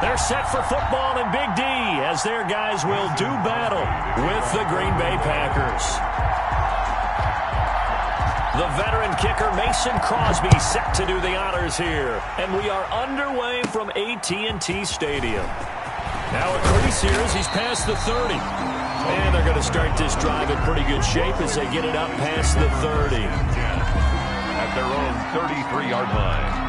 They're set for football, and Big D, as their guys will do battle with the Green Bay Packers. The veteran kicker Mason Crosby set to do the honors here. And we are underway from AT&T Stadium. Now a crease here as he's past the 30. And they're going to start this drive in pretty good shape as they get it up past the 30. At their own 33-yard line.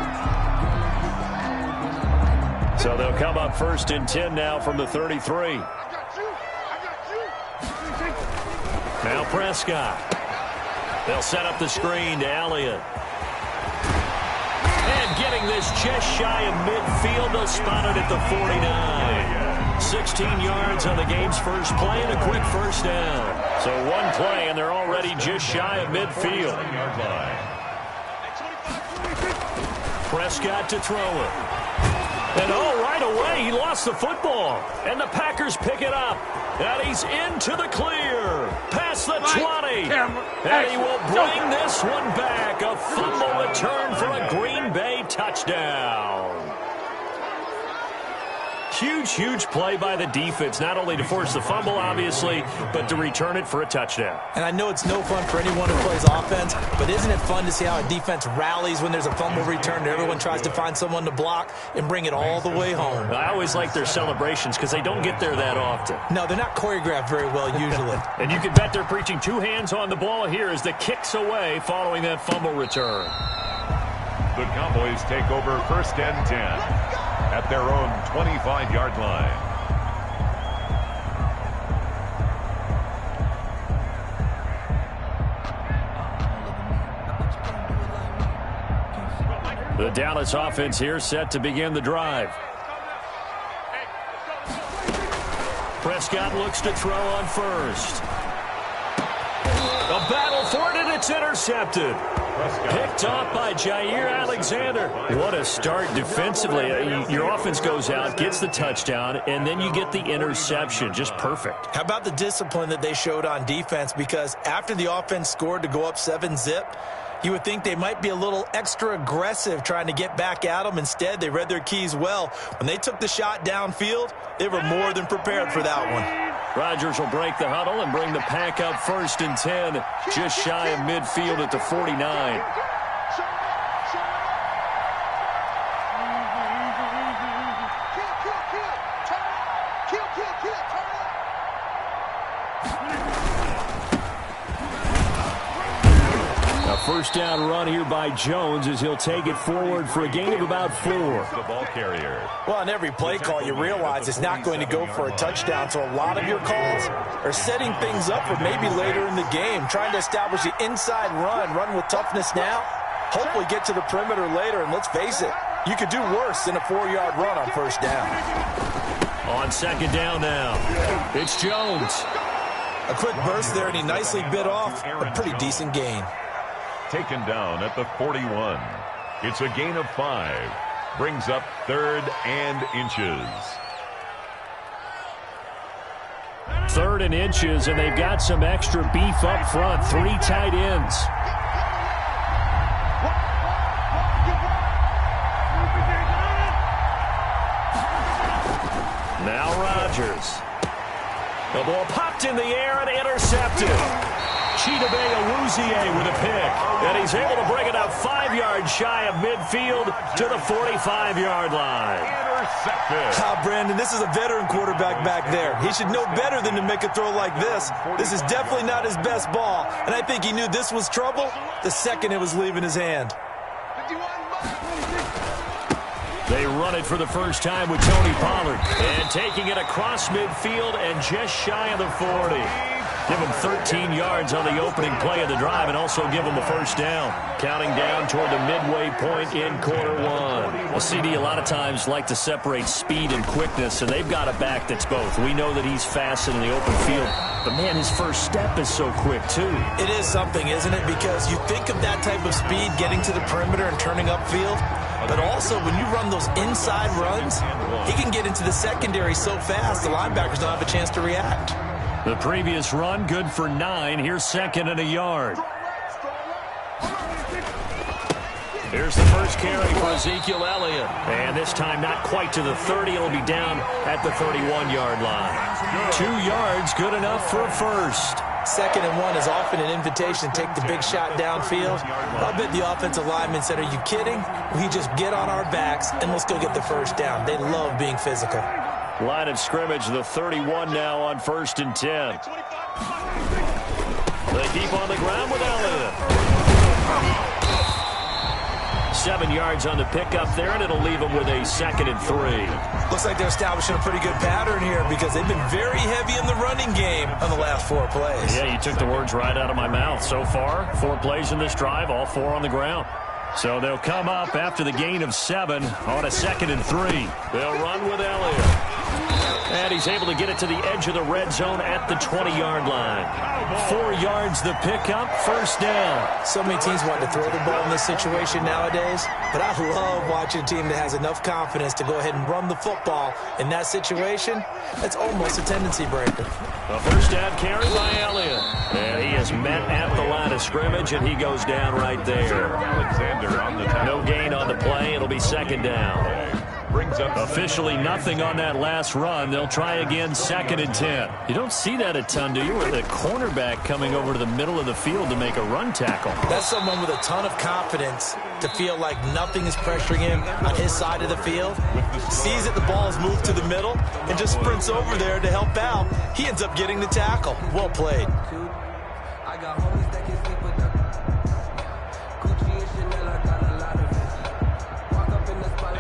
So they'll come up 1st and 10 now from the 33. Now Prescott. They'll set up the screen to Elliott. And getting this just shy of midfield, they'll spot it at the 49. 16 yards on the game's first play and a quick first down. So one play, and they're already just shy of midfield. Prescott to throw it. And right away, he lost the football. And the Packers pick it up. And he's into the clear. Past the 20. And he will bring this one back. A fumble return for a Green Bay touchdown. Huge play by the defense, not only to force the fumble, obviously, but to return it for a touchdown. And I know it's no fun for anyone who plays offense, but isn't it fun to see how a defense rallies when there's a fumble return and everyone tries to find someone to block and bring it all the way home? I always like their celebrations because they don't get there that often. No, they're not choreographed very well usually. And you can bet they're preaching two hands on the ball here as the kick's away following that fumble return. The Cowboys take over 1st and 10. At their own 25-yard line. The Dallas offense here set to begin the drive. Prescott looks to throw on first. A battle for it, and it's intercepted. Picked off by Jair Alexander. What a start defensively. Your offense goes out, gets the touchdown, and then you get the interception. Just perfect. How about the discipline that they showed on defense? Because after the offense scored to go up 7-zip, you would think they might be a little extra aggressive trying to get back at them. Instead, they read their keys well. When they took the shot downfield, they were more than prepared for that one. Rodgers will break the huddle and bring the Pack up 1st and 10, just shy of midfield at the 49. First down run here by Jones as he'll take it forward for a gain of about 4. The ball carrier. Well, on every play call, you realize it's not going to go for a touchdown. So a lot of your calls are setting things up for maybe later in the game, trying to establish the inside run with toughness now, hopefully get to the perimeter later. And let's face it, you could do worse than a 4-yard run on first down. On second down now, it's Jones. A quick burst there, and he nicely bit off a pretty decent gain. Taken down at the 41. It's a gain of 5. Brings up 3rd and inches. 3rd and inches, and they've got some extra beef up front. 3 tight ends. Now Rodgers. The ball popped in the air and intercepted. Chidobe Awuzie with a pick. And he's able to bring it up 5 yards shy of midfield to the 45-yard line. Ah, Brandon, this is a veteran quarterback back there. He should know better than to make a throw like this. This is definitely not his best ball. And I think he knew this was trouble the second it was leaving his hand. They run it for the first time with Tony Pollard. And taking it across midfield and just shy of the 40. Give him 13 yards on the opening play of the drive and also give him a first down. Counting down toward the midway point in quarter 1. Well, CD a lot of times like to separate speed and quickness, and they've got a back that's both. We know that he's fast in the open field, but man, his first step is so quick too. It is something, isn't it? Because you think of that type of speed getting to the perimeter and turning upfield, but also when you run those inside runs, he can get into the secondary so fast the linebackers don't have a chance to react. The previous run, good for 9. Here's 2nd and a yard. Here's the first carry for Ezekiel Elliott. And this time not quite to the 30. It'll be down at the 31-yard line. 2 yards, good enough for a first. 2nd and 1 is often an invitation to take the big shot downfield. I bet the offensive lineman said, are you kidding? We just get on our backs and let's go get the first down. They love being physical. Line of scrimmage, the 31 now on 1st and 10. They keep on the ground with Elliott. 7 yards on the pickup there, and it'll leave them with a 2nd and 3. Looks like they're establishing a pretty good pattern here because they've been very heavy in the running game on the last 4 plays. Yeah, you took the words right out of my mouth. So far, 4 plays in this drive, all 4 on the ground. So they'll come up after the gain of 7 on a 2nd and 3. They'll run with Elliott. And he's able to get it to the edge of the red zone at the 20-yard line. 4 yards the pickup, first down. So many teams want to throw the ball in this situation nowadays, but I love watching a team that has enough confidence to go ahead and run the football in that situation. That's almost a tendency breaker. A first down carry by Elliott. And he is met at the line of scrimmage, and he goes down right there. Alexander on the tackle. No gain on the play. It'll be 2nd down. Brings up officially nothing on that last run. They'll try again, 2nd and 10. You don't see that a ton, do you? With a cornerback coming over to the middle of the field to make a run tackle. That's someone with a ton of confidence to feel like nothing is pressuring him on his side of the field. Sees that the ball is moved to the middle and just sprints over there to help out. He ends up getting the tackle. Well played.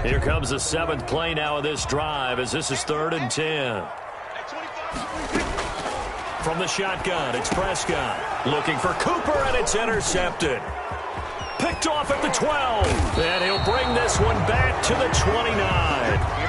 Here comes the 7th play now of this drive as this is 3rd and 10. From the shotgun, it's Prescott. Looking for Cooper, and it's intercepted. Picked off at the 12. And he'll bring this one back to the 29.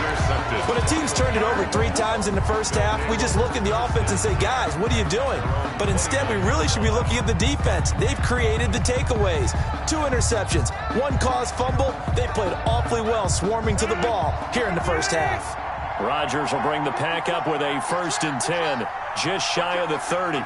When a team's turned it over 3 times in the first half, we just look at the offense and say, guys, what are you doing? But instead, we really should be looking at the defense. They've created the takeaways. 2 interceptions, 1 caused fumble. They played awfully well swarming to the ball here in the first half. Rodgers will bring the pack up with a 1st and 10, just shy of the 30.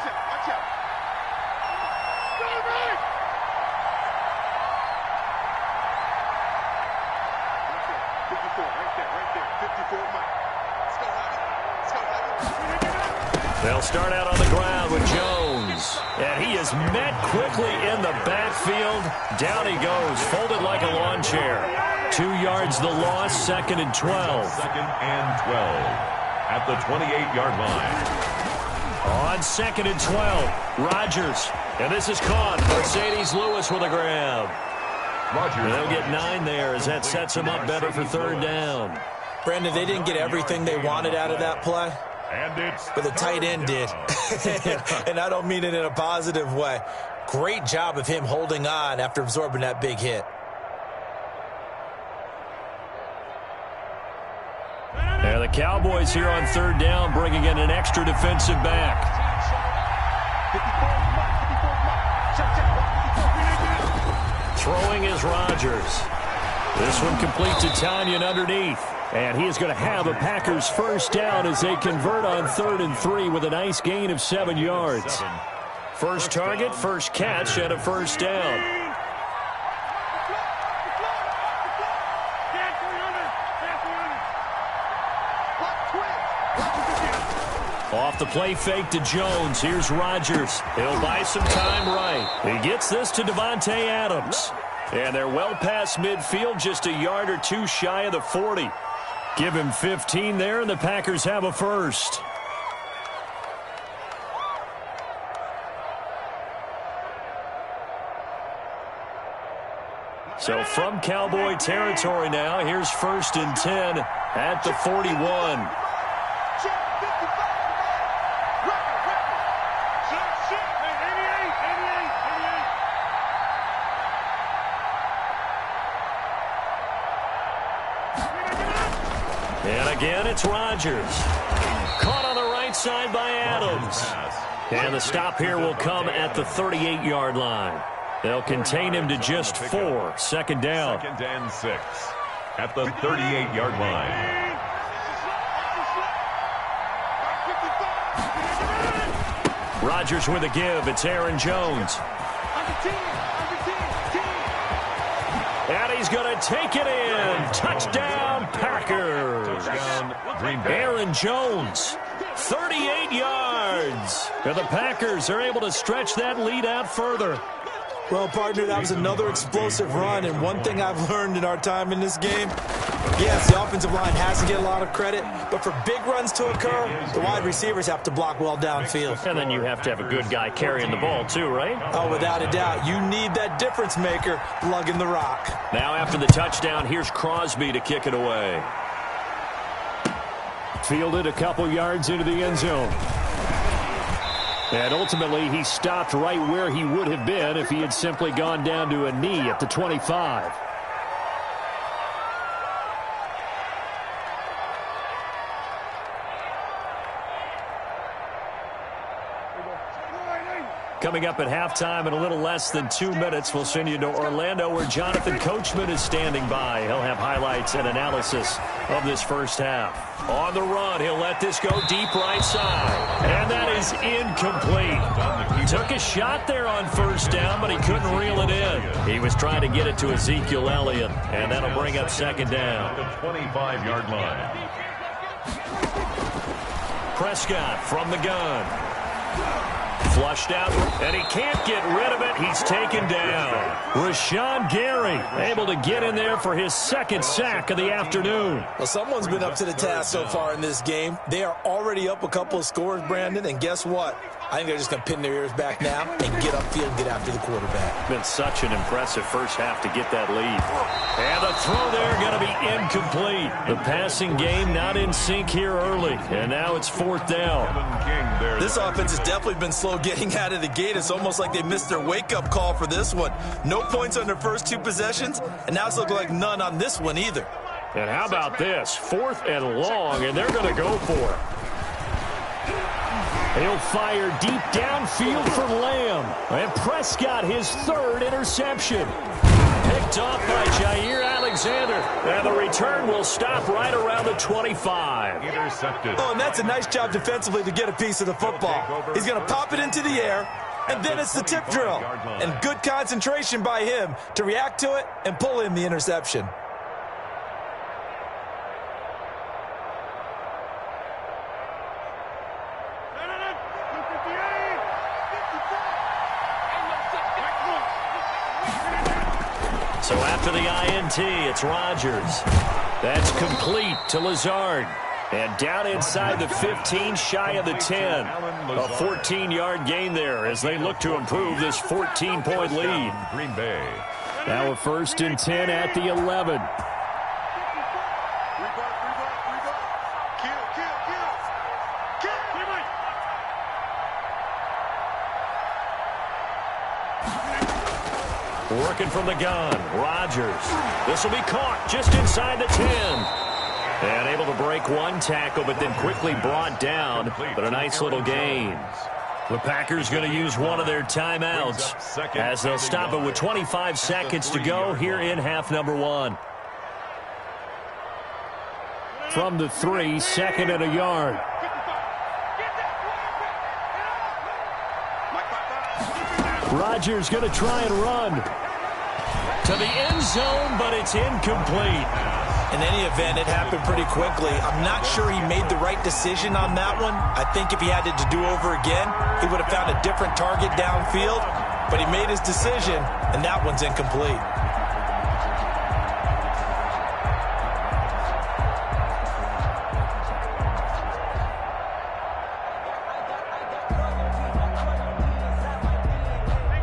They'll start out on the ground with Jones. And he is met quickly in the backfield. Down he goes, folded like a lawn chair. 2 yards the loss, 2nd and 12. 2nd and 12 at the 28-yard line. On 2nd and 12, Rodgers. And this is caught. Mercedes Lewis with a grab. Rodgers. They'll get 9 there as that sets them up better for 3rd down. Brandon, they didn't get everything they wanted out of that play. But the tight end did. And I don't mean it in a positive way. Great job of him holding on after absorbing that big hit. And the Cowboys here on 3rd down, bringing in an extra defensive back. Throwing is Rodgers. This one complete to Tanyan underneath. And he is going to have a Packers first down as they convert on 3rd and 3 with a nice gain of 7 yards. First target, first catch, and a first down. Off the play fake to Jones. Here's Rodgers. He'll buy some time right. He gets this to Devontae Adams. And they're well past midfield, just a yard or 2 shy of the 40. Give him 15 there, and the Packers have a first. So from Cowboy territory now, here's 1st and 10 at the 41. And again, it's Rodgers. Caught on the right side by Adams. And the stop here will come at the 38-yard line. They'll contain him to just 4. 2nd down. 2nd and 6 at the 38-yard line. Rodgers with a give. It's Aaron Jones. And he's going to take it in. Touchdown, Packers. Touchdown, Green Bay. Aaron Jones, 38 yards. And the Packers are able to stretch that lead out further. Well, partner, that was another explosive run, and one thing I've learned in our time in this game, yes, the offensive line has to get a lot of credit, but for big runs to occur, the wide receivers have to block well downfield. And then you have to have a good guy carrying the ball too, right? Oh, without a doubt. You need that difference maker lugging the rock. Now after the touchdown, here's Crosby to kick it away. Fielded a couple yards into the end zone. And ultimately, he stopped right where he would have been if he had simply gone down to a knee at the 25. Coming up at halftime in a little less than 2 minutes, we'll send you to Orlando where Jonathan Coachman is standing by. He'll have highlights and analysis of this first half. On the run, he'll let this go deep right side. And that is incomplete. He took a shot there on first down, but he couldn't reel it in. He was trying to get it to Ezekiel Elliott, and that'll bring up second down. The 25-yard line. Prescott from the gun. Flushed out, and he can't get rid of it. He's taken down. Rashawn Gary able to get in there for his second sack of the afternoon. Well, someone's been up to the task so far in this game. They are already up a couple of scores, Brandon, and guess what? I think they're just going to pin their ears back now and get upfield and get after the quarterback. Been such an impressive first half to get that lead. And the throw there going to be incomplete. The passing game not in sync here early, and now it's fourth down. This offense has definitely been slow getting out of the gate. It's almost like they missed their wake-up call for this one. No points on their first two possessions, and now it's looking like none on this one either. And how about this? 4th and long, and they're going to go for it. He'll fire deep downfield for Lamb. And Prescott, his third interception. Picked off by Jair Alexander. And the return will stop right around the 25. Intercepted. Oh, and that's a nice job defensively to get a piece of the football. He's going to pop it into the air, and then it's the tip drill. And good concentration by him to react to it and pull in the interception. So after the INT, it's Rodgers. That's complete to Lazard. And down inside the 15, shy of the 10. A 14-yard gain there as they look to improve this 14-point lead. Green Bay. Now a 1st and 10 at the 11. Working from the gun, Rodgers. This will be caught just inside the 10. And able to break one tackle, but then quickly brought down. But a nice little gain. The Packers going to use one of their timeouts as they'll stop it with 25 seconds to go here in half number 1. From the 3, 2nd and a yard. Rodgers going to try and run to the end zone, but it's incomplete. In any event, it happened pretty quickly. I'm not sure he made the right decision on that one. I think if he had it to do over again, he would have found a different target downfield. But he made his decision, and that one's incomplete.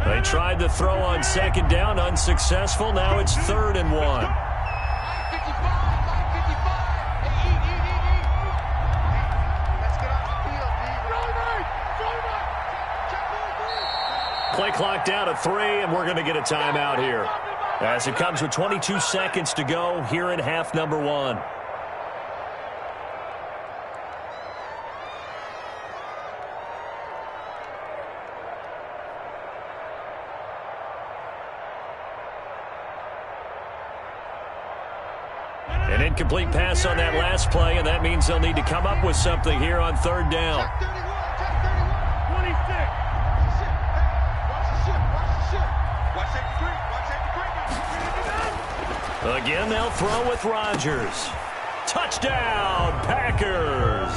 They tried the throw on 2nd down, unsuccessful. Now it's 3rd and 1. Play clock down to 3, and we're going to get a timeout here. As it comes with 22 seconds to go here in half number 1. An incomplete pass on that last play, and that means they'll need to come up with something here on 3rd down. Again, they'll throw with Rodgers. Touchdown, Packers.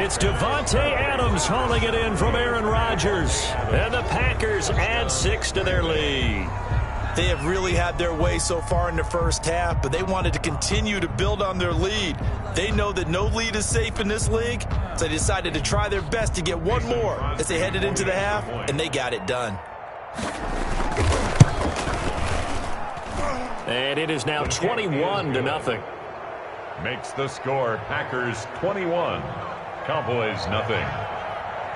It's Devontae Adams hauling it in from Aaron Rodgers. And the Packers add 6 to their lead. They have really had their way so far in the first half, but they wanted to continue to build on their lead. They know that no lead is safe in this league, so they decided to try their best to get one more as they headed into the half, and they got it done. And it is now 21-0. Makes the score Packers 21, Cowboys nothing.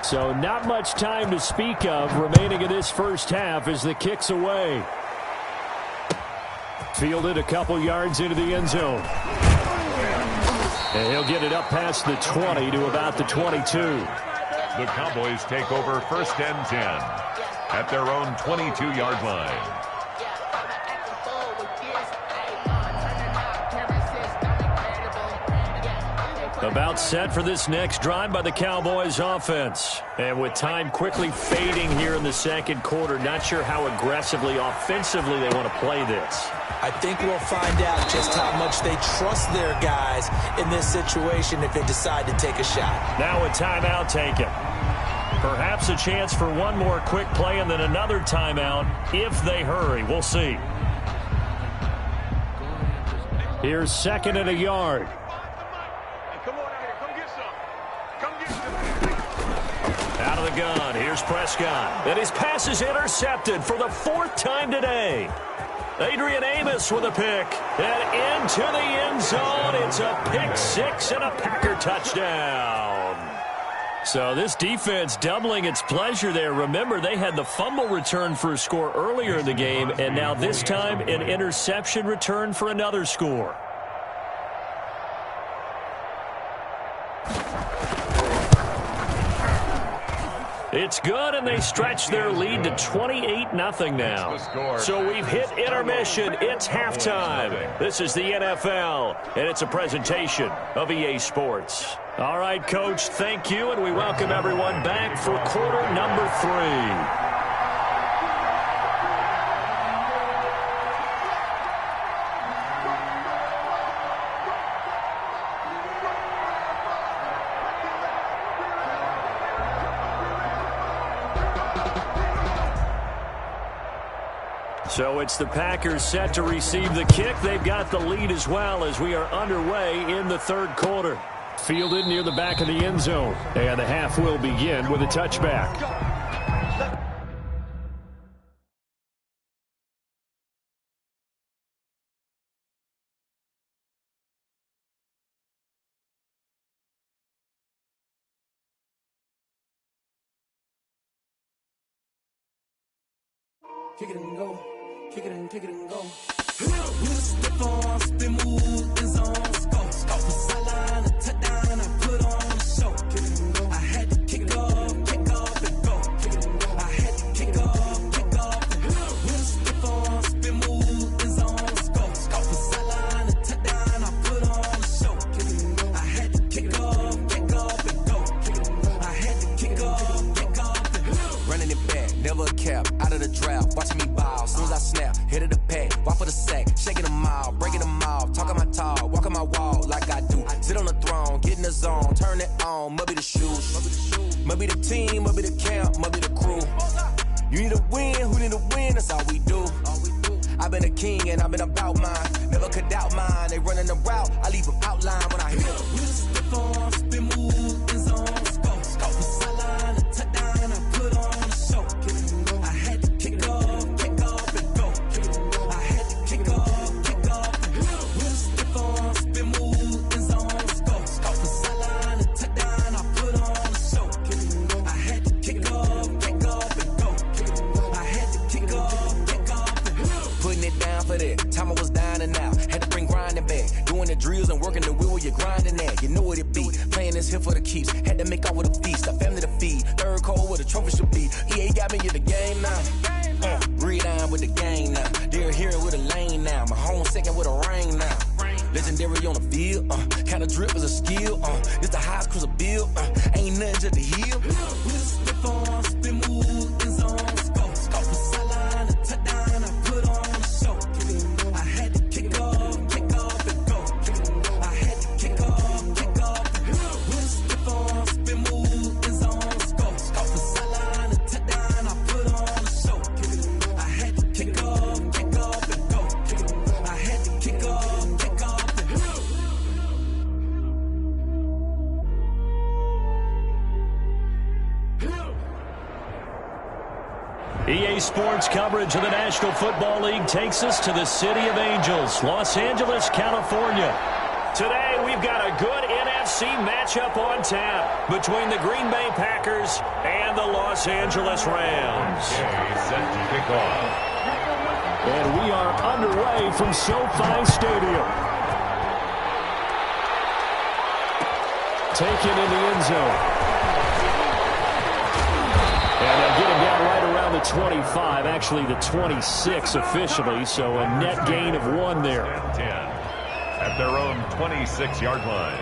So not much time to speak of remaining in this first half as the kick's away. Fielded a couple yards into the end zone. And he'll get it up past the 20 to about the 22. The Cowboys take over first and 10 at their own 22-yard line. About set for this next drive by the Cowboys offense. And with time quickly fading here in the second quarter, not sure how aggressively, offensively they want to play this. I think we'll find out just how much they trust their guys in this situation if they decide to take a shot. Now a timeout taken. Perhaps a chance for one more quick play and then another timeout if they hurry. We'll see. Here's 2nd and a yard. Out of the gun, here's Prescott. And his pass is intercepted for the 4th time today. Adrian Amos with a pick. And into the end zone. It's a pick 6 and a Packer touchdown. So this defense doubling its pleasure there. Remember, they had the fumble return for a score earlier in the game, and now this time an interception return for another score. It's good, and they stretch their lead to 28-0 now. So we've hit intermission. It's halftime. This is the NFL, and it's a presentation of EA Sports. All right, Coach, thank you, and we welcome everyone back for quarter number 3. So it's the Packers set to receive the kick. They've got the lead as well as we are underway in the third quarter. Fielded near the back of the end zone. And the half will begin with a touchback. Kick it and go. Kick it and go. Step on, spin, move, in zone, scope. Off the sideline, a touchdown, I put on the show. Kick it and go. I had to kick off and go. Kick it and go. I had to kick off and go. Step on, spin, move, in zone, scope. Off the sideline, a touchdown, I put on the show. Kick it and go. I had to kick off and go. Kick it and go. I had to kick off and go. Running it back, never a cap, out of the draft, watching me ball. Soon as I snap, hit of the pack, walk for the sack, shaking them out, breaking them off, talking my talk, walking my wall like I do. Sit on the throne, get in the zone, turn it on, must be the shoes, must be the team, must be the camp, must be the crew. You need a win, who need a win, that's all we do. I've been a king and I've been about mine, never could doubt mine. They running the route, I leave them outline when I hit them. Step on, spin, move, in zone, scope the sideline, a touchdown, I put on the show. I had to kick off and go. I had to kick off and go. Step on, spin, move, in zone, scope the sideline, a touchdown, I put on the show. I had to kick off and go. I had to kick off and go. Putting it down for that. Time I was down and out. Had to bring grinding back. Doing the drills and working the wheel where you're grinding at. You know what it be. Playing this here for the keeps. Had to make out with a feast. A family to feed. Third cold where the trophy should be. EA got me in the game now. Read on with the gang now. They're here with a lane now. My home second with a ring now. Legendary on the field. Kind of drip is a skill. It's the highest cruiser bill. Ain't nothing just to heal. Step on, spin, move, in zone, scope the sideline, a touchdown, I put on the show. I had to kick off EA Sports coverage of the National Football League takes us to the City of Angels, Los Angeles, California. Today, we've got a good NFC matchup on tap between the Green Bay Packers and the Los Angeles Rams. Set to kick off. And we are underway from SoFi Stadium. Taken in the end zone. And they'll get him down right around the 25, actually the 26 officially, so a net gain of 1 there. 10 at their own 26-yard line.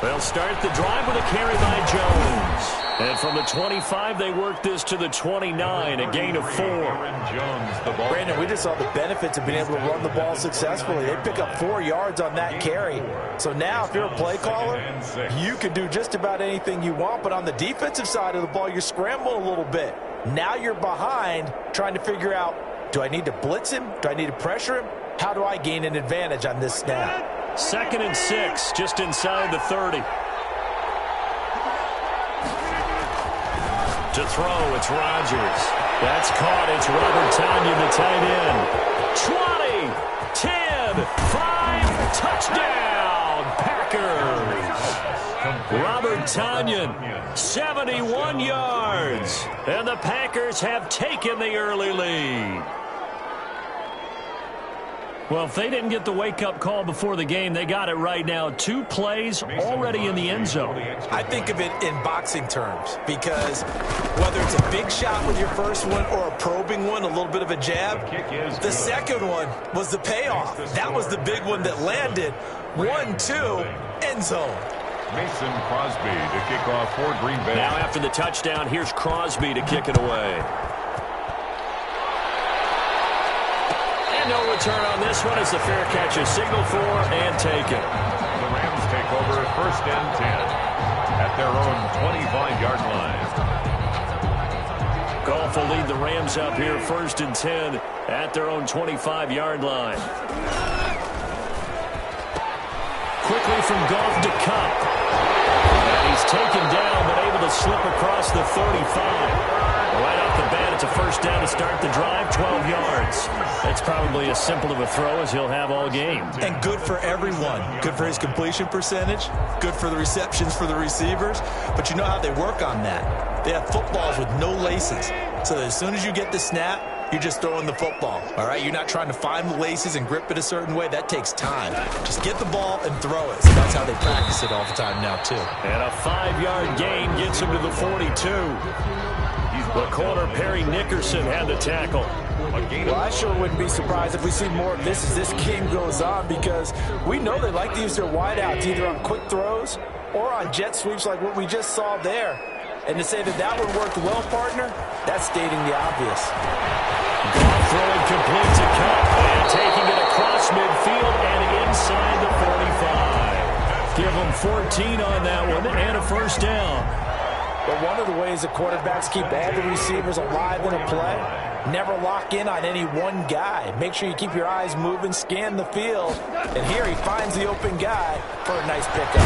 They'll start the drive with a carry by Jones. And from the 25, they work this to the 29, a gain of 4. Brandon, we just saw the benefits of being able to run the ball successfully. They pick up 4 yards on that carry. So now if you're a play caller, you can do just about anything you want. But on the defensive side of the ball, you're scrambling a little bit. Now you're behind trying to figure out, do I need to blitz him? Do I need to pressure him? How do I gain an advantage on this snap? 2nd and 6, just inside the 30. To throw, it's Rodgers. That's caught. It's Robert Tonyan, the tight end. 20, 10, 5, touchdown, Packers. Robert Tonyan, 71 yards. And the Packers have taken the early lead. Well, if they didn't get the wake-up call before the game, they got it right now. 2 plays already in the end zone. I think of it in boxing terms because whether it's a big shot with your first one or a probing one, a little bit of a jab, the second one was the payoff. That was the big one that landed. 1-2, end zone. Mason Crosby to kick off for Green Bay. Now after the touchdown, here's Crosby to kick it away. No return on this one as the fair catch is signaled for and taken. The Rams take over 1st and 10 at their own 25-yard line. Goff will lead the Rams up here 1st and 10 at their own 25-yard line. Quickly from Goff to Kupp. And he's taken down but able to slip across the 35. Right off the bat, it's a 1st down to start the drive, 12 yards. That's probably as simple of a throw as he'll have all game. And good for everyone. Good for his completion percentage. Good for the receptions for the receivers. But you know how they work on that. They have footballs with no laces. So as soon as you get the snap, you're just throwing the football. All right? You're not trying to find the laces and grip it a certain way. That takes time. Just get the ball and throw it. So that's how they practice it all the time now, too. And a 5-yard gain gets him to the 42. The corner, Perry Nickerson, had the tackle. Well, I sure wouldn't be surprised if we see more of this as this game goes on because we know they like to use their wideouts either on quick throws or on jet sweeps like what we just saw there. And to say that that one worked well, partner, that's stating the obvious. Goff throwing complete to Kupp and taking it across midfield and inside the 45. Give them 14 on that one and a 1st down. But one of the ways the quarterbacks keep all the receivers alive in a play, never lock in on any one guy. Make sure you keep your eyes moving, scan the field. And here he finds the open guy for a nice pickup.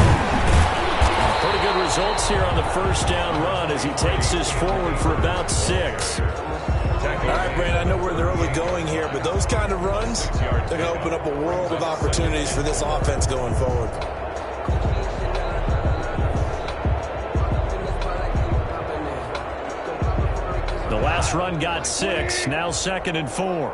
Pretty good results here on the 1st down run as he takes this forward for about 6. All right, Brandon, I know we're in the early going here, but those kind of runs, they're going to open up a world of opportunities for this offense going forward. The last run got 6, now 2nd and 4.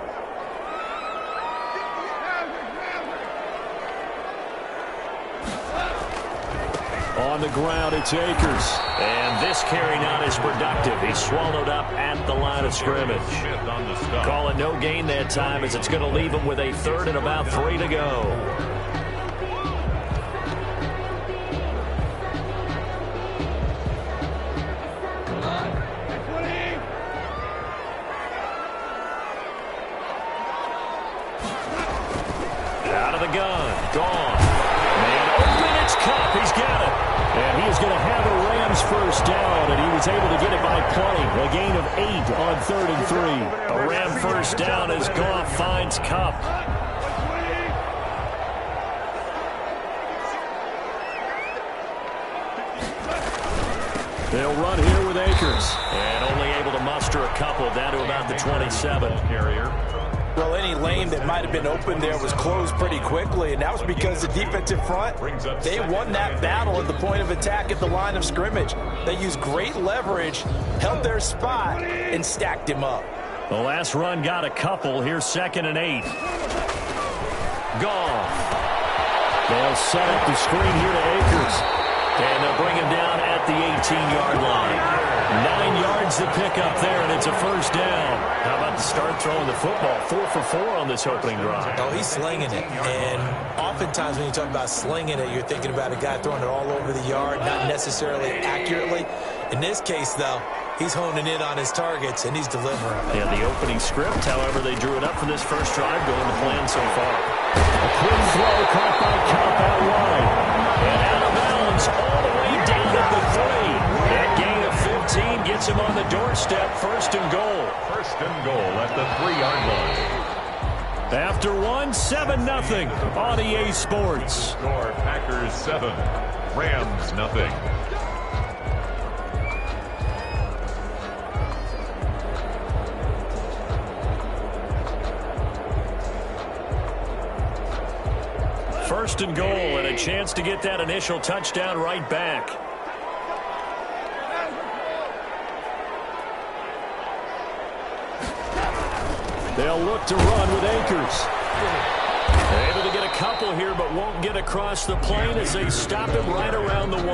On the ground, it's Akers. And this carry not as productive. He's swallowed up at the line of scrimmage. Call it no gain that time as it's going to leave him with a 3rd and about 3 to go. Gone. Man open, it's Kupp. He's got it. And he is going to have a Rams 1st down, and he was He's able to get it by plenty. A gain of 8 on 3rd and 3. A Ram first down as Goff finds Kupp. They'll run here with Akers. And only able to muster a couple down to about the 27. Well, any lane that might have been open there was closed pretty quickly, and that was because the defensive front, they won that battle at the point of attack at the line of scrimmage. They used great leverage, held their spot, and stacked him up. The last run got a couple. Here's 2nd and 8. Goff. They'll set up the screen here to Akers. And they'll bring him down at the 18-yard line. 9 yards to pick up there, and it's a first down. How about to start throwing the football? 4 for 4 on this opening drive. Oh, he's slinging it. And oftentimes when you talk about slinging it, you're thinking about a guy throwing it all over the yard, not necessarily accurately. In this case, though, he's honing in on his targets, and he's delivering. Yeah, the opening script, however, they drew it up for this first drive, going to plan so far. A quick throw caught by Kupp out wide. And out of bounds all the way down at the 3. That gain of 15 gets him on the doorstep, 1st and goal. 1st and goal at the 3-yard line. After 7-0 on EA Sports. Score Packers 7, Rams nothing. First and goal, and a chance to get that initial touchdown right back. They'll look to run with Akers. They're able to get a couple here, but won't get across the plane as they stop him right around the 1.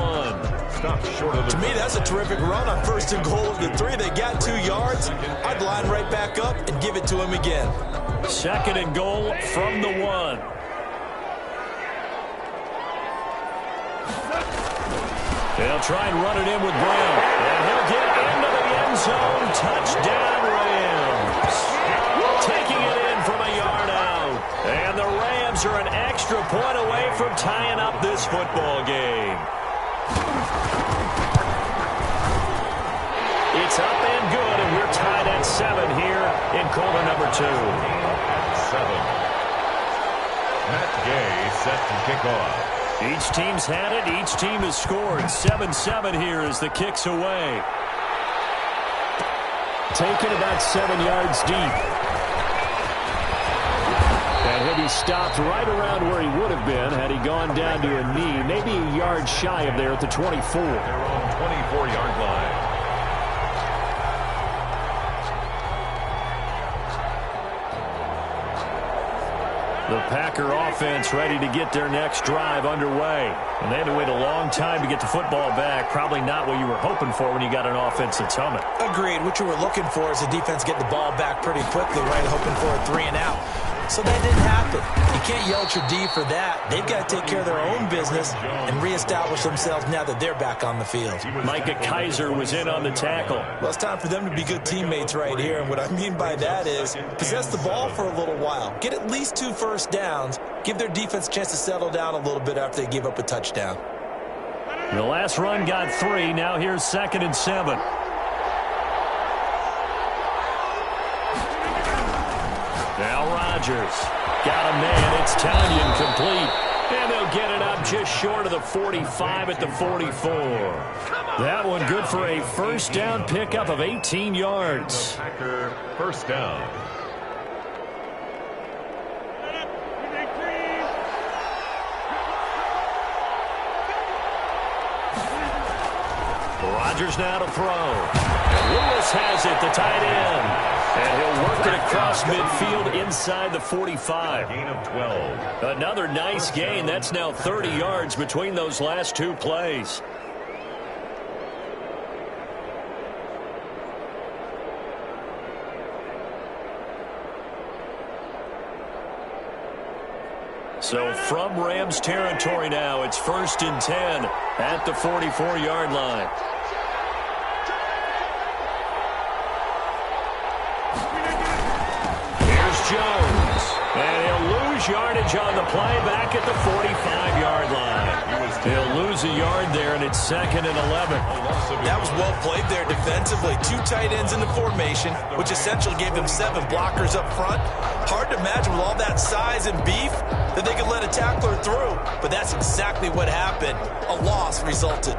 Stop short of the. To me, that's a terrific run on 1st and goal of the 3. They got 2 yards. I'd line right back up and give it to him again. 2nd and goal from the 1. They'll try and run it in with Brown. And he'll get into the end zone. Touchdown, Rams. Taking it in from a yard out. And the Rams are an extra point away from tying up this football game. It's up and good, and we're tied at 7 here in quarter number 2. 7. Matt Gay set to kick off. Each team's had it. Each team has scored. 7-7 here as the kick's away. Taken about 7 yards deep. And he'll be stopped right around where he would have been had he gone down to a knee. Maybe a yard shy of there at the 24. They're on 24-yard line. The Packer offense ready to get their next drive underway. And they had to wait a long time to get the football back. Probably not what you were hoping for when you got an offense that's humming. Agreed. What you were looking for is the defense getting the ball back pretty quickly, right? Hoping for a 3 and out. So that didn't happen. You can't yell at your D for that. They've got to take care of their own business and reestablish themselves now that they're back on the field. Micah Kaiser was in on the tackle. Well, it's time for them to be good teammates right here. And what I mean by that is possess the ball for a little while. Get at least 2 first downs. Give their defense a chance to settle down a little bit after they give up a touchdown. The last run got 3. Now here's 2nd and 7. Now Rodgers got a man. It's Tanyan complete. And they'll get it up just short of the 45 at the 44. That one good for a first down pickup of 18 yards. Packer first down. Rodgers now to throw. And Lewis has it, the tight end. And he'll work it across midfield inside the 45. Gain of 12. Another nice gain. That's now 30 yards between those last 2 plays. So from Rams territory now, it's 1st and 10 at the 44-yard line. Jones. And he'll lose yardage on the play back at the 45-yard line. He was He'll lose a yard there, and it's 2nd and 11. That was well played there defensively. 2 tight ends in the formation, which essentially gave them 7 blockers up front. Hard to imagine with all that size and beef that they could let a tackler through. But that's exactly what happened. A loss resulted.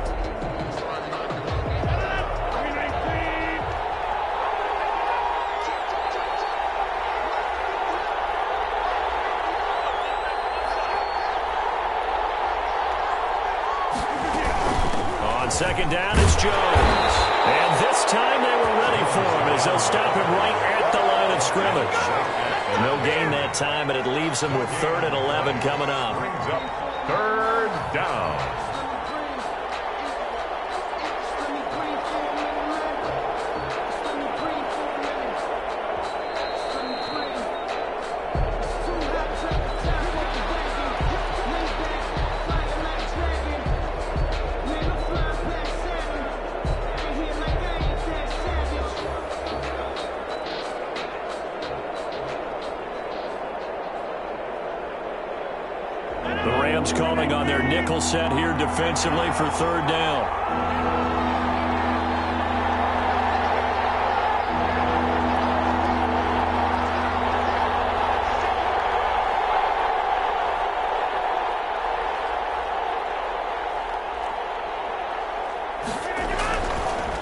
On 2nd down, it's Jones. And this time they were ready for him as they'll stop him right at the line of scrimmage. No gain that time, but it leaves them with 3rd and 11 coming up. Brings up 3rd down. The Rams calling on their nickel set here defensively for 3rd down.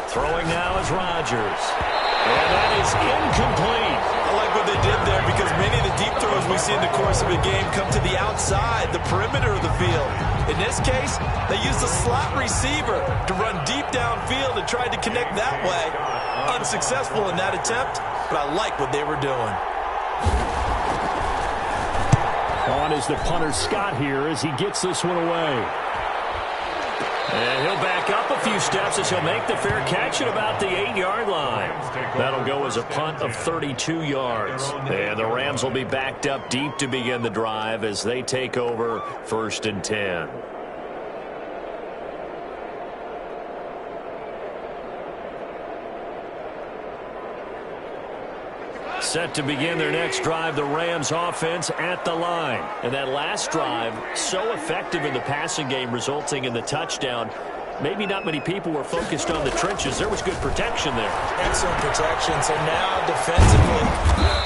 Throwing now is Rodgers. And that is incomplete. I like what they did there because many of the deep throws we see in the course of a game come to the outside, the perimeter of the field. In this case, they used a slot receiver to run deep downfield and tried to connect that way. Unsuccessful in that attempt, but I like what they were doing. On is the punter Scott here as he gets this one away. And he'll back up a few steps as he'll make the fair catch at about the 8-yard line. That'll go as a punt of 32 yards. And the Rams will be backed up deep to begin the drive as they take over 1st and 10. Set to begin their next drive, the Rams offense at the line. And that last drive, so effective in the passing game, resulting in the touchdown. Maybe not many people were focused on the trenches. There was good protection there. Excellent protection. So now defensively,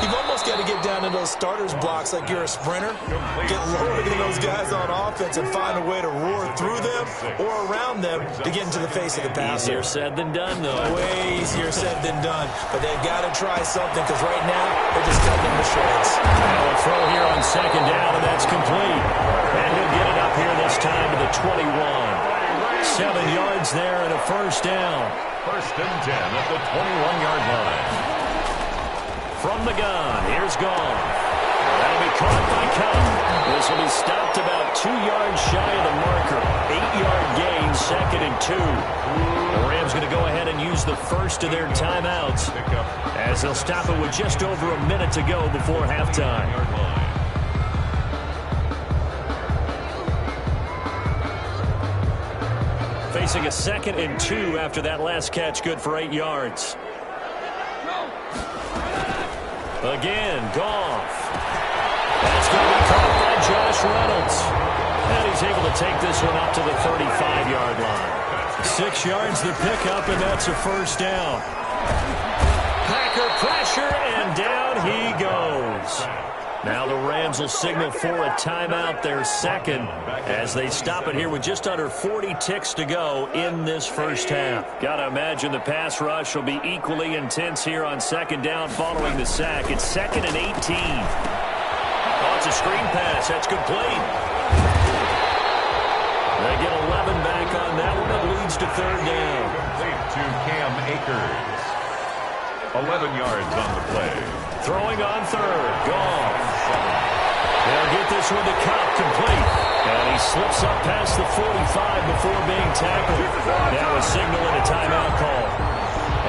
you've almost got to get down to those starters blocks like you're a sprinter. Get lower than those guys on offense and find a way to roar through them or around them to get into the face of the passer. Easier said than done, though. Way easier said than done. But they've got to try something because right now they're just cutting them to shreds. Now a throw here on 2nd down, and that's complete. And he'll get it up here this time to the 21. 7 yards there and a 1st down. 1st and 10 at the 21-yard line. From the gun, here's Goff. That'll be caught by Cup. This will be stopped about 2 yards shy of the marker. 8-yard gain, 2nd and 2. The Rams going to go ahead and use the first of their timeouts as they'll stop it with just over a minute to go before halftime. Facing a 2nd and 2 after that last catch, good for 8 yards. Again, Goff. That's going to be caught by Josh Reynolds. And he's able to take this one up to the 35-yard line. 6 yards the pickup, and that's a 1st down. Packer pressure, and down he goes. Now the Rams will signal for a timeout, their 2nd, as they stop it here with just under 40 ticks to go in this first half. Got to imagine the pass rush will be equally intense here on 2nd down following the sack. It's 2nd and 18. Oh, it's a screen pass. That's complete. They get 11 back on that one. It leads to 3rd down. Complete to Cam Akers. 11 yards on the play. Throwing on 3rd. Goff. They'll get this one to Cup, complete. And he slips up past the 45 before being tackled. Now a signal and a timeout call,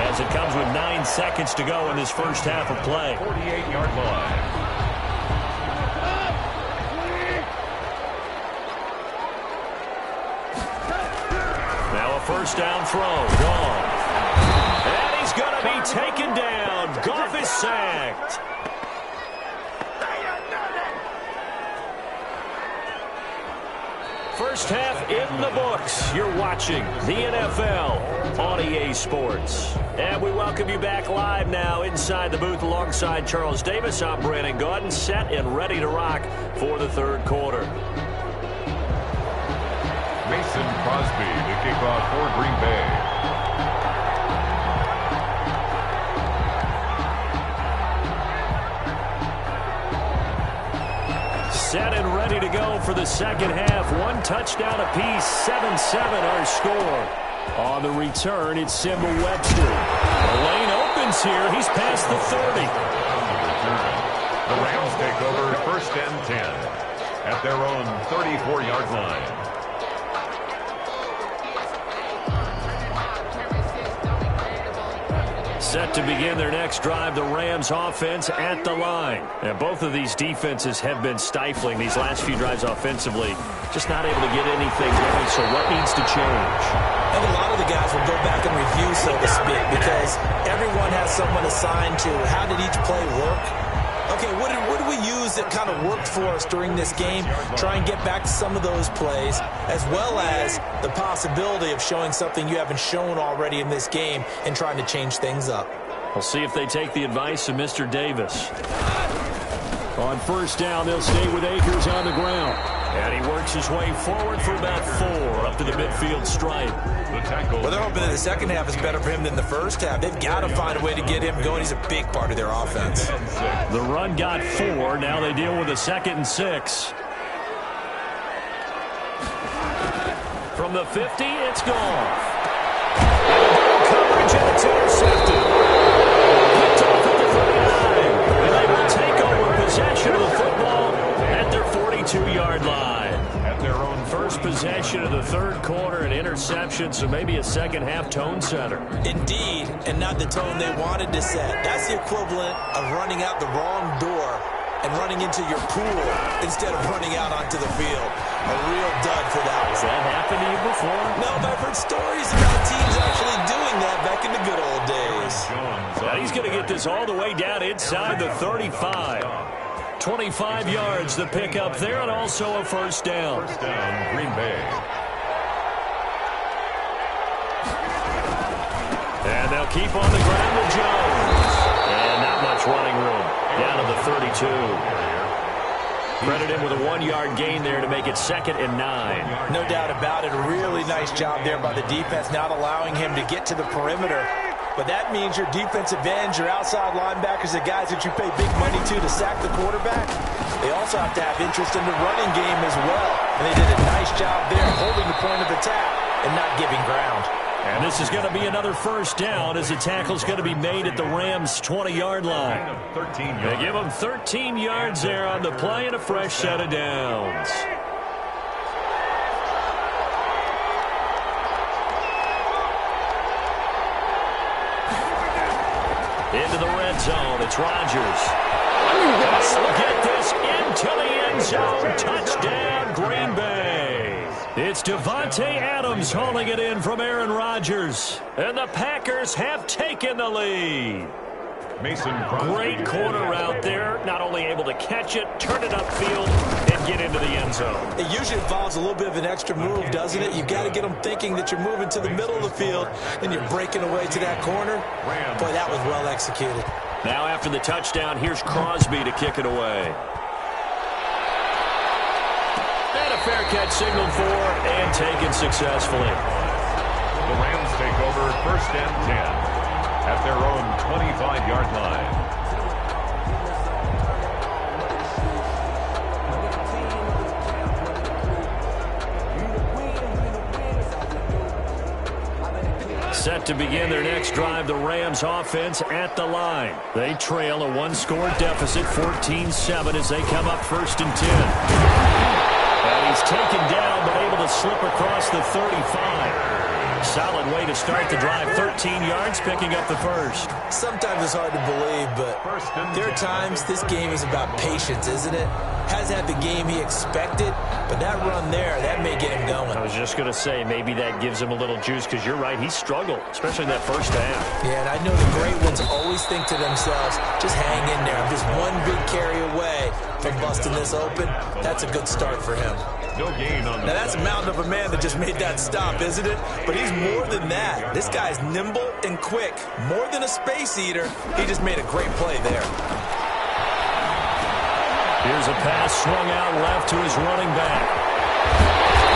as it comes with 9 seconds to go in this first half of play. 48-yard line. Now a 1st down throw. Goff. And he's going to be taken down. Goff is sacked. First half in the books. You're watching the NFL on EA Sports. And we welcome you back live now inside the booth alongside Charles Davis. I'm Brandon Gaudin, set and ready to rock for the third quarter. Mason Crosby to kick off for Green Bay. Set and ready to go for the second half. One touchdown apiece, 7-7 our score. On the return, it's Simba Webster. The lane opens here. He's past the 30. The Rams take over first and 10 at their own 34-yard line. Set to begin their next drive, the Rams offense at the line. And both of these defenses have been stifling these last few drives offensively. Just not able to get anything going, so what needs to change? And a lot of the guys will go back and review, so to speak, because everyone has someone assigned to how did each play work. Okay, what did we use that kind of worked for us during this game? Try and get back to some of those plays, as well as the possibility of showing something you haven't shown already in this game and trying to change things up. We'll see if they take the advice of Mr. Davis. On first down, they'll stay with Akers on the ground. And he works his way forward for about 4 up to the midfield stripe. Well, they're hoping that the second half is better for him than the first half. They've got to find a way to get him going. He's a big part of their offense. The run got 4. Now they deal with a 2nd and 6. From the 50, it's gone. Coverage, and it's intercepted. Picked off at the 39. And they will take over possession of the football at their 42-yard line. At their own first possession of the third quarter, an interception, so maybe a second half tone setter. Indeed, and not the tone they wanted to set. That's the equivalent of running out the wrong door and running into your pool instead of running out onto the field. A real dud for that one. Has that happened to you before? No, but I've heard stories about teams actually doing that back in the good old days. Now he's going to get this all the way down inside the 35. 25 yards the pick up there, and also a first down. First down, Green Bay. And they'll keep on the ground with Jones. And not much running room. Down to the 32. Credit him with a 1-yard gain there to make it 2nd and 9. No doubt about it. A really nice job there by the defense, not allowing him to get to the perimeter. But that means your defensive ends, your outside linebackers, the guys that you pay big money to sack the quarterback, they also have to have interest in the running game as well. And they did a nice job there holding the point of attack and not giving ground. And this is going to be another first down as the tackle's going to be made at the Rams' 20-yard line. They give them 13 yards there on the play and a fresh set of downs. Into the red zone, it's Rodgers. Get this into the end zone. Touchdown, Green Bay. It's Devontae Adams hauling it in from Aaron Rodgers. And the Packers have taken the lead. Mason Great corner route there. Not only able to catch it, turn it upfield, and get into the end zone. It usually involves a little bit of an extra move, doesn't it? You've got to get them thinking that you're moving to the middle of the field, then you're breaking away to that corner. Boy, that was well executed. Now after the touchdown, here's Crosby to kick it away. And a fair catch signaled for and taken successfully. The Rams take over first and 10 at their own 25-yard line. Set to begin their next drive, the Rams offense at the line. They trail a 1-score deficit, 14-7 as they come up first and 10. And he's taken down but able to slip across the 35. Solid way to start the drive. 13 yards, picking up the first. Sometimes it's hard to believe, but there are times this game is about patience, isn't it? Has hasn't had the game he expected, but that run there, that may get him going. I was just going to say, maybe that gives him a little juice, because you're right, he struggled, especially in that first half. Yeah, and I know the great ones always think to themselves, just hang in there. I'm just one big carry away from busting this open. That's a good start for him. No gain on the Now, that's a mountain of a man that just made that stop, isn't it? But he's more than that. This guy's nimble and quick. More than a space eater, he just made a great play there. Here's a pass swung out left to his running back.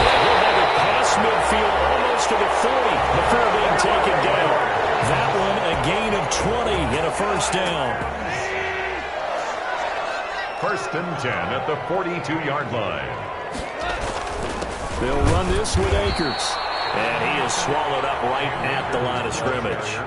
He'll have it past midfield almost to the 40 before being taken down. That one a gain of 20 and a first down. First and 10 at the 42-yard line. They'll run this with Akers. And he is swallowed up right at the line of scrimmage.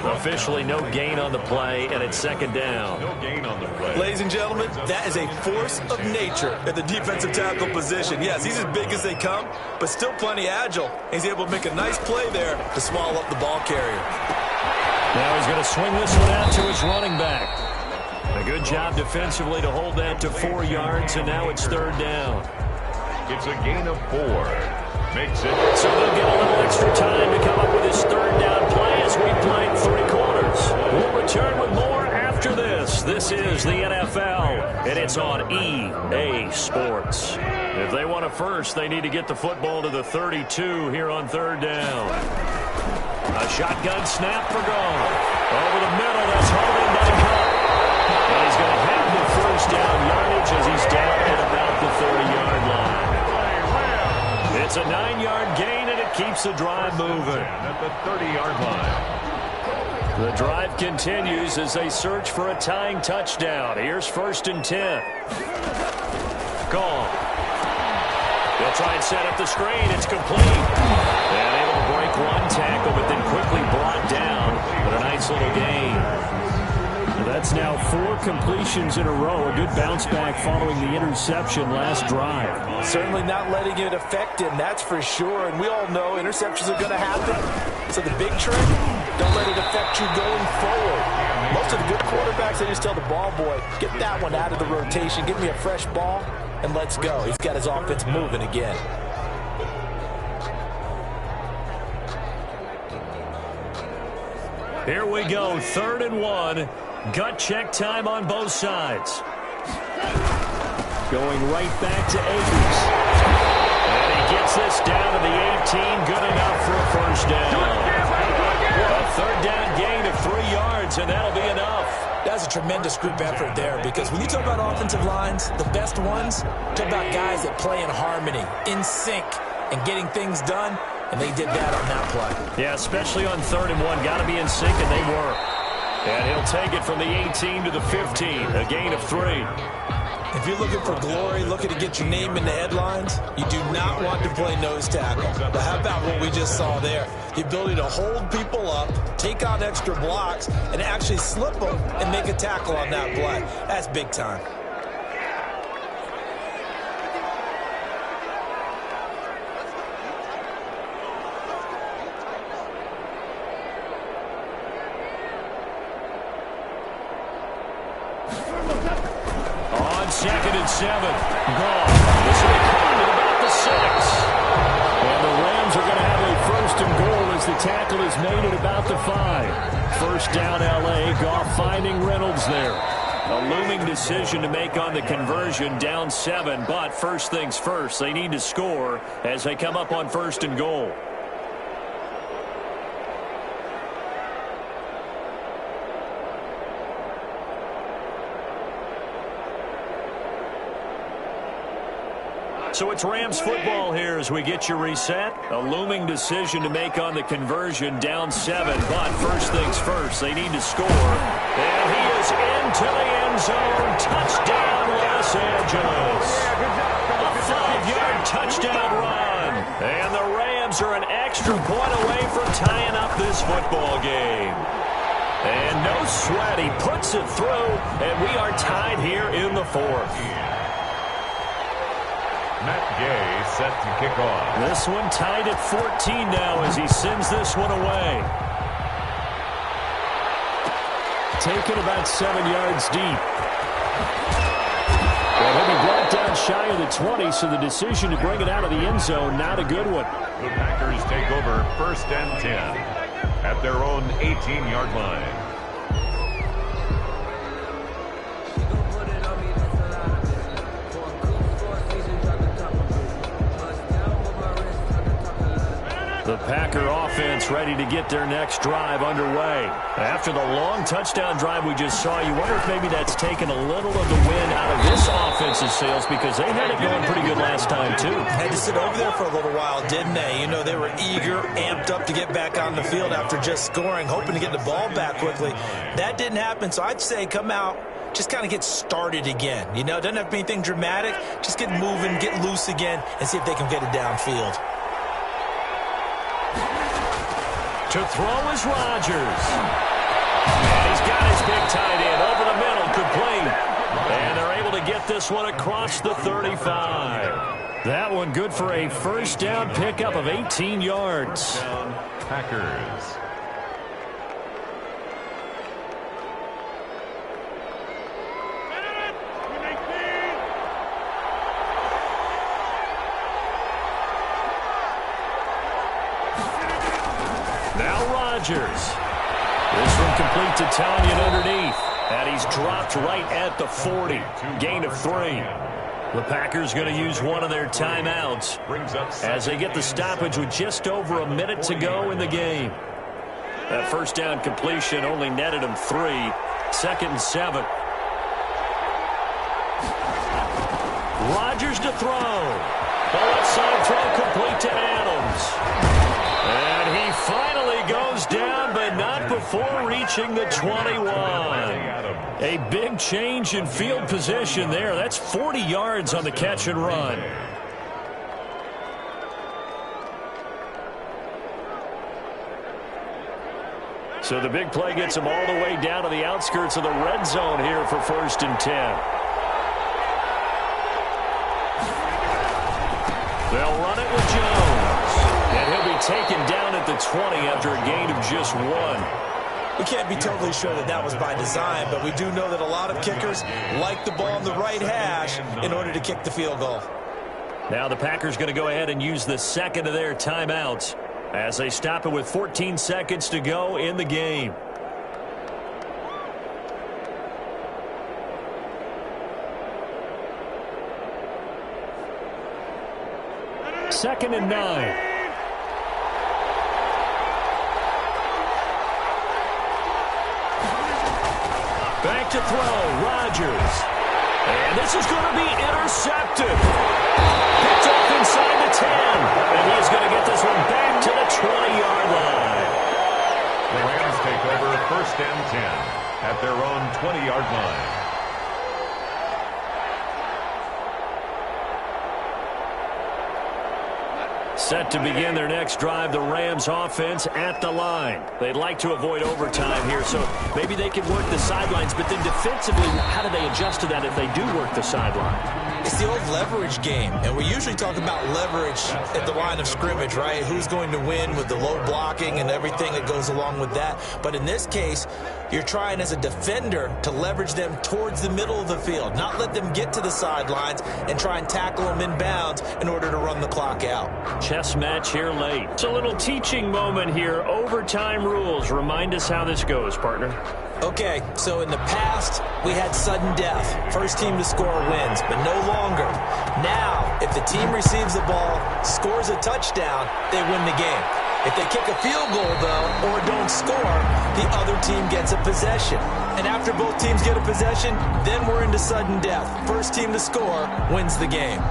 Officially no gain on the play, and it's second down. No gain on the play. Ladies and gentlemen, that is a force of nature at the defensive tackle position. Yes, he's as big as they come, but still plenty agile. He's able to make a nice play there to swallow up the ball carrier. Now he's going to swing this one out to his running back. A good job defensively to hold that to 4 yards, and now it's third down. It's a gain of 4. Makes it. So they'll get a little extra time to come up with his third down play as we played 3 quarters. We'll return with more after this. This is the NFL, and it's on EA Sports. If they want a first, they need to get the football to the 32 here on third down. A shotgun snap for Gone. Over the middle, that's holding by Cup. And he's going to have the first down yardage as he's down at about the 30-yard line. It's a 9-yard gain, and it keeps the drive moving. At the 30-yard line. The drive continues as they search for a tying touchdown. Here's first and 10. Gone. They'll try and set up the screen. It's complete. And able to break one tackle, but then quickly brought down. But a nice little gain. That's now 4 completions in a row. A good bounce back following the interception last drive. Certainly not letting it affect him, that's for sure. And we all know interceptions are going to happen. So the big trick, don't let it affect you going forward. Most of the good quarterbacks, they just tell the ball boy, get that one out of the rotation, give me a fresh ball, and let's go. He's got his offense moving again. Here we go, 3rd and 1. Gut check time on both sides. Going right back to Akers. And he gets this down to the 18. Good enough for a first down. A third down gain of 3 yards, and that'll be enough. That's a tremendous group effort there, because when you talk about offensive lines, the best ones, talk about guys that play in harmony, in sync, and getting things done, and they did that on that play. Yeah, especially on 3rd and 1. Got to be in sync, and they were. And he'll take it from the 18 to the 15, a gain of 3. If you're looking for glory, looking to get your name in the headlines, you do not want to play nose tackle. But how about what we just saw there? The ability to hold people up, take on extra blocks, and actually slip them and make a tackle on that play. That's big time. Second and 7. Gone. This will be caught at about the 6. And the Rams are going to have a first and goal as the tackle is made at about the 5. First down, L.A. Goff finding Reynolds there. A looming decision to make on the conversion, down 7. But first things first, they need to score as they come up on first and goal. So it's Rams football here as we get you reset. A looming decision to make on the conversion, down 7. But first things first, they need to score. And he is into the end zone. Touchdown, Los Angeles. A 5-yard touchdown run. And the Rams are an extra point away from tying up this football game. And no sweat, he puts it through, and we are tied here in the 4th. Matt Gay set to kick off. This one tied at 14 now as he sends this one away. Taken about 7 yards deep. And He'll be brought down shy of the 20, so the decision to bring it out of the end zone, not a good one. The Packers take over 1st and 10 at their own 18-yard line. The Packer offense ready to get their next drive underway. After the long touchdown drive we just saw, you wonder if maybe that's taken a little of the wind out of this offense's sails, because they had it going pretty good last time, too. Had to sit over there for a little while, didn't they? You know, they were eager, amped up to get back on the field after just scoring, hoping to get the ball back quickly. That didn't happen, so I'd say come out, just kind of get started again. You know, doesn't have to be anything dramatic. Just get moving, get loose again, and see if they can get it downfield. To throw is Rodgers. And he's got his big tight end over the middle, complete. And they're able to get this one across the 35. That one good for a first down pickup of 18 yards. Packers. This one complete to Tanyan underneath. And he's dropped right at the 40. Gain of 3. The Packers going to use one of their timeouts as they get the stoppage with just over a minute to go in the game. That first down completion only netted him 3. 2nd and 7. Rodgers to throw. The left side throw complete to Adams. And he finally goes down, but not before reaching the 21. A big change in field position there. That's 40 yards on the catch and run. So the big play gets him all the way down to the outskirts of the red zone here for 1st and 10. They'll run it with Jones. And he'll be taken down at the 20 after a gain of just 1. We can't be totally sure that that was by design, but we do know that a lot of kickers like the ball on the right hash in order to kick the field goal. Now the Packers going to go ahead and use the second of their timeouts as they stop it with 14 seconds to go in the game. Second and 9. Back to throw, Rodgers. And this is going to be intercepted. Picked off inside the 10. And he's going to get this one back to the 20-yard line. The Rams take over 1st and 10 at their own 20-yard line. Set to begin their next drive, the Rams offense at the line. They'd like to avoid overtime here, so maybe they can work the sidelines, but then defensively, how do they adjust to that if they do work the sideline? It's the old leverage game, and we usually talk about leverage at the line of scrimmage, right? Who's going to win with the low blocking and everything that goes along with that. But in this case, you're trying as a defender to leverage them towards the middle of the field, not let them get to the sidelines and try and tackle them inbounds in order to run the clock out. Chess match here late. It's a little teaching moment here. Overtime rules. Remind us how this goes, partner. Okay, so in the past, we had sudden death. First team to score wins, but no longer. Now, if the team receives the ball, scores a touchdown, they win the game. If they kick a field goal, though, or don't score, the other team gets a possession. And after both teams get a possession, then we're into sudden death. First team to score wins the game.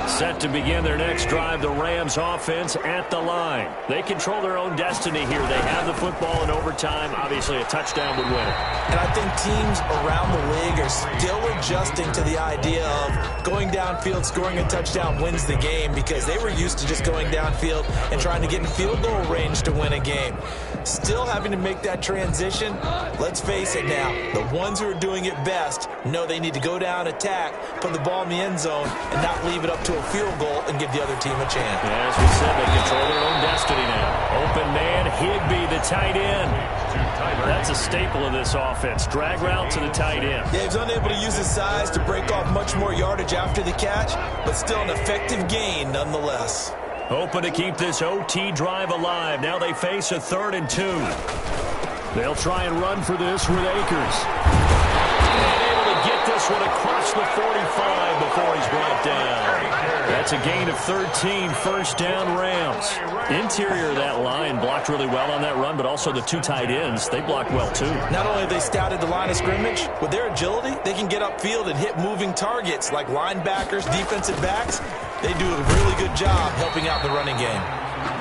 Set to begin their next drive, the Rams offense at the line. They control their own destiny here. They have the football in overtime. Obviously, a touchdown would win it. And I think teams around the league are still adjusting to the idea of going downfield, scoring a touchdown wins the game, because they were used to just going downfield and trying to get in field goal range to win a game. Still having to make that transition. Let's face it now, the ones who are doing it best know they need to go down, attack, put the ball in the end zone, and not leave it up to a field goal and give the other team a chance. Yeah, as we said, they control their own destiny now. Open man, Higbee, the tight end. That's a staple of this offense. Drag route to the tight end. Yeah, he's unable to use his size to break off much more yardage after the catch, but still an effective gain nonetheless. Open to keep this OT drive alive. Now they face a 3rd and 2. They'll try and run for this with Akers. And able to get this one across the 45 before he's brought down. That's a gain of 13, first down Rams. Interior of that line blocked really well on that run, but also the 2 tight ends, they blocked well too. Not only have they scouted the line of scrimmage, with their agility, they can get upfield and hit moving targets like linebackers, defensive backs. They do a really good job helping out the running game.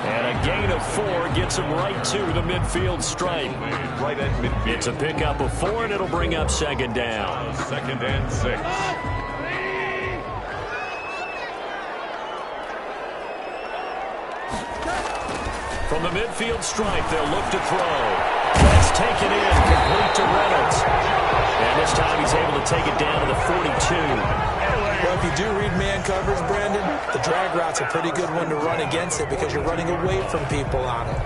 And a gain of 4 gets them right to the midfield stripe. Right at midfield. It's a pickup of 4, and it'll bring up 2nd down. 2nd and 6. From the midfield stripe, they'll look to throw. That's taken in, complete to Reynolds. And this time he's able to take it down to the 42. Well, if you do read man coverage, Brandon, the drag route's a pretty good one to run against it because you're running away from people on it.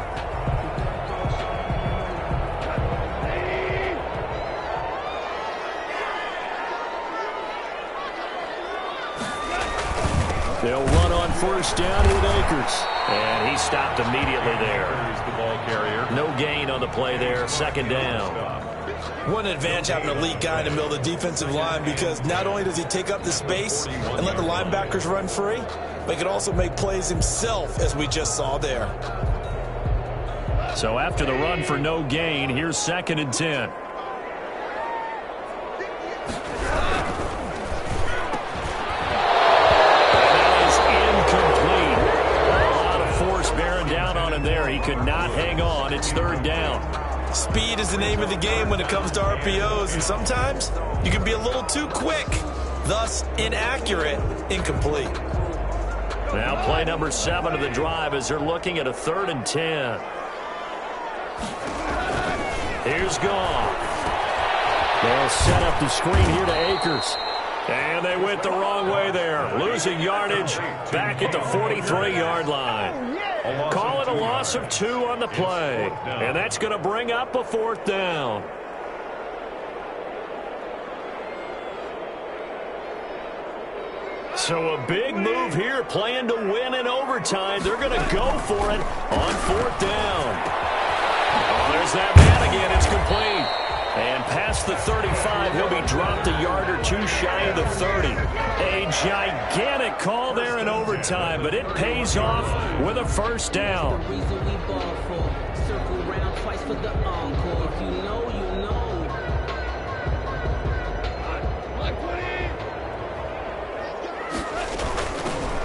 They'll run on 1st down with Akers. And he stopped immediately there. Here's the ball carrier. No gain on the play there, 2nd down. One advantage having an elite guy in the middle of the defensive line because not only does he take up the space and let the linebackers run free, but he can also make plays himself, as we just saw there. So after the run for no gain, here's 2nd and 10. There, he could not hang on. It's 3rd down. Speed is the name of the game when it comes to RPOs, and sometimes you can be a little too quick, thus inaccurate, incomplete. Now play number 7 of the drive as they're looking at a 3rd and 10. Here's Goff. They'll set up the screen here to Akers. And they went the wrong way there. Losing yardage back at the 43-yard line. Call it a loss of 2 on the play. And that's going to bring up a 4th down. So a big move here, playing to win in overtime. They're going to go for it on 4th down. Oh, there's that man again. It's complete. And past the 35, he'll be dropped a yard or 2 shy of the 30. A gigantic call there in overtime, but it pays off with a 1st down.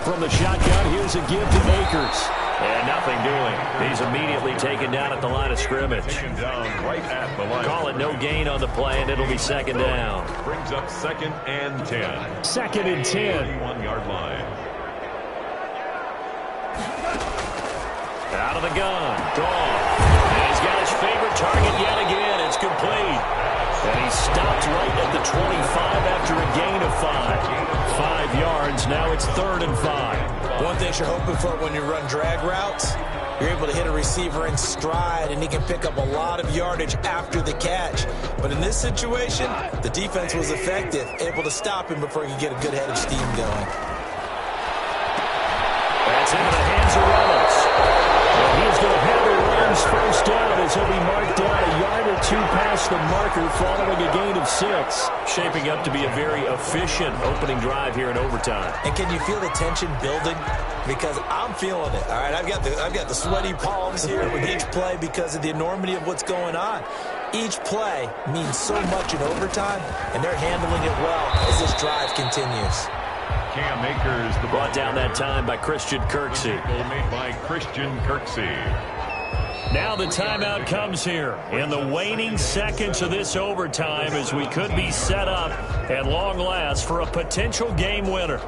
From the shotgun, here's a give to Akers. And nothing doing. He's immediately taken down at the line of scrimmage. Taken down right at the line. Call it no gain on the play, and it'll be 2nd down. Brings up 2nd and 10. 2nd and 10. 31-yard line. Out of the gun. Gone. And he's got his favorite target yet again. It's complete. And he stopped right at the 25 after a gain of 5. 5 yards. Now it's 3rd and 5. One thing you're hoping for when you run drag routes, you're able to hit a receiver in stride, and he can pick up a lot of yardage after the catch. But in this situation, the defense was effective, able to stop him before he could get a good head of steam going. That's into the hands of Reynolds. And he's going to have the Rams 1st down as he'll be marked down a yard or 2 past the marker following a gain of 6. Shaping up to be a very efficient opening drive here in overtime. And can you feel the tension building? Because I'm feeling it. All right, I've got the sweaty palms here with each play because of the enormity of what's going on. Each play means so much in overtime, and they're handling it well as this drive continues. Cam Akers, the brought down that time by Christian Kirksey. Made by Christian Kirksey. Now the timeout comes here in the waning seconds of this overtime as we could be set up at long last for a potential game winner.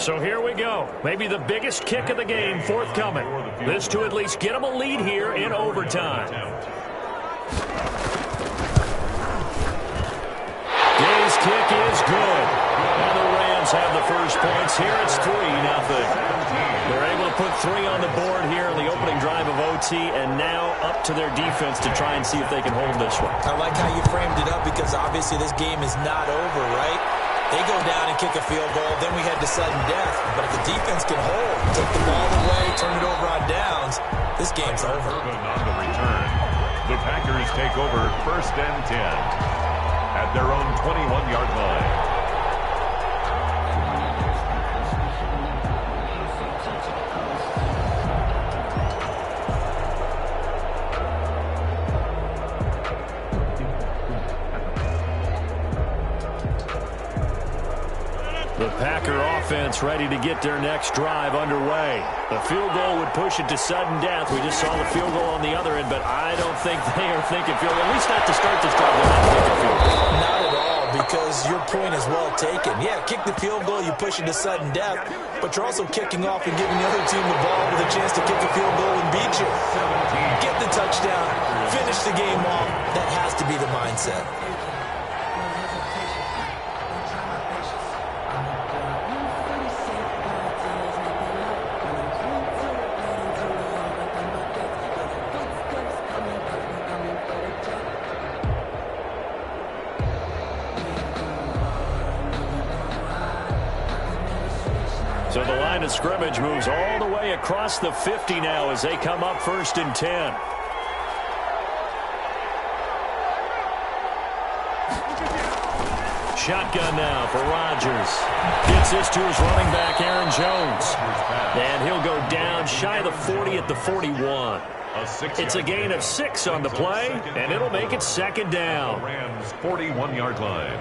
So here we go. Maybe the biggest kick of the game forthcoming. This to at least get them a lead here in overtime. Day's kick is good. And the Rams have the first points here. It's 3-0. They're able to put 3 on the board here in the opening drive of OT, and now up to their defense to try and see if they can hold this one. I like how you framed it up because obviously this game is not over, right? They go down and kick a field goal, then we head to sudden death. But if the defense can hold, take the ball away, turn it over on downs, this game's over. On the return, the Packers take over 1st and 10 at their own 21-yard line. The Packer offense ready to get their next drive underway. The field goal would push it to sudden death. We just saw the field goal on the other end, but I don't think they are thinking field goal. At least not to start this drive. They're not thinking field goal. Not at all, because your point is well taken. Yeah, kick the field goal, you push it to sudden death, but you're also kicking off and giving the other team the ball with a chance to kick a field goal and beat you. Get the touchdown, finish the game off. That has to be the mindset. So the line of scrimmage moves all the way across the 50 now as they come up 1st and 10. Shotgun now for Rodgers. Gets this to his running back, Aaron Jones. And he'll go down shy of the 40 at the 41. It's a gain of 6 on the play, and it'll make it 2nd down. Rams 41-yard line.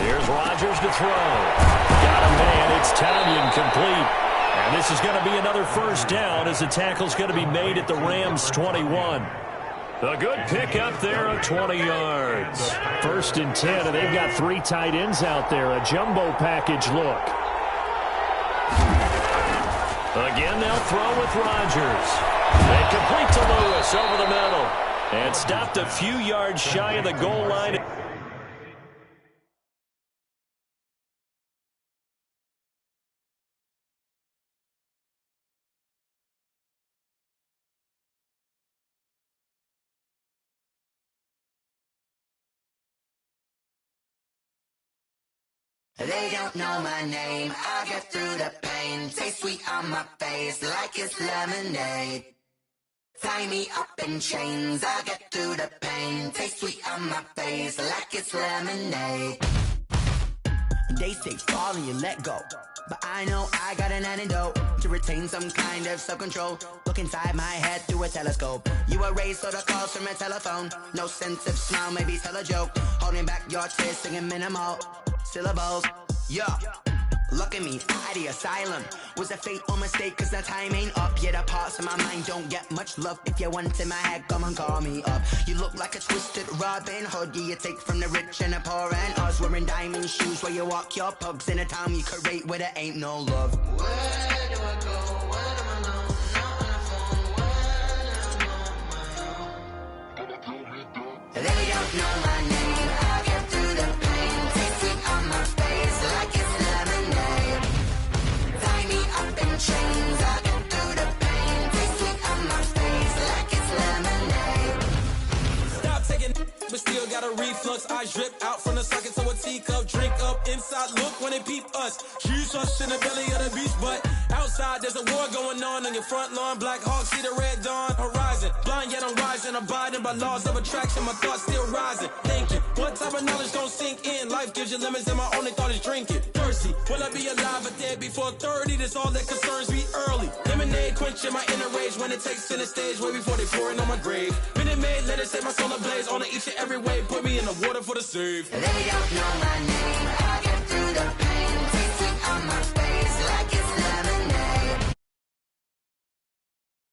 Here's Rodgers to throw. Got a man. It's Tanyan complete. And this is going to be another 1st down as the tackle's going to be made at the Rams 21. A good pickup there of 20 yards. 1st and 10, and they've got 3 tight ends out there. A jumbo package look. Again, they'll throw with Rodgers. And complete to Lewis over the middle. And stopped a few yards shy of the goal line. They don't know my name, I get through the pain. Taste sweet on my face like it's lemonade. Tie me up in chains, I get through the pain. Taste sweet on my face like it's lemonade. They say fall and you let go, but I know I got an antidote to retain some kind of self-control. Look inside my head through a telescope. You erase all the calls from a telephone. No sense of smile, maybe tell a joke. Holding back your tears, singing minimal syllables. Yeah, look at me, out the asylum. Was a fate or mistake, cause the time ain't up. Yet the parts of my mind don't get much love. If you want in my head, come and call me up. You look like a twisted Robin Hood. Yeah, you take from the rich and the poor and us. Wearing diamond shoes where you walk your pugs in a town you create where there ain't no love. Where do I go? When I'm alone? Not on the phone. When I'm on my own. They don't know my name. I get through the pain. Taste sweet on my face like it's lemonade. Tie me up in chains. I get through the pain. Taste sweet on my face like it's lemonade. Stop taking, but still got a reflux. I drip out from the socket to a teacup. Drink up inside, look when they peep us. Choose us in the belly of the beach, but outside there's a war going on your front lawn. Black Hawk see the red dawn horizon. Blind yet I'm rising, abiding by laws of attraction. My thoughts still rising, thinking what type of knowledge don't sink in. Life gives you limits and my only thought is drinking. Thirsty, will I be alive or dead before 30? That's all that concerns me early. Lemonade quenching my inner rage when it takes center stage way before they pouring on my grave. Minute Maid, let it, set my soul ablaze on each and every way. Put me in the water for the save. They don't know my name. I get through the pain. Taste sweet on my face like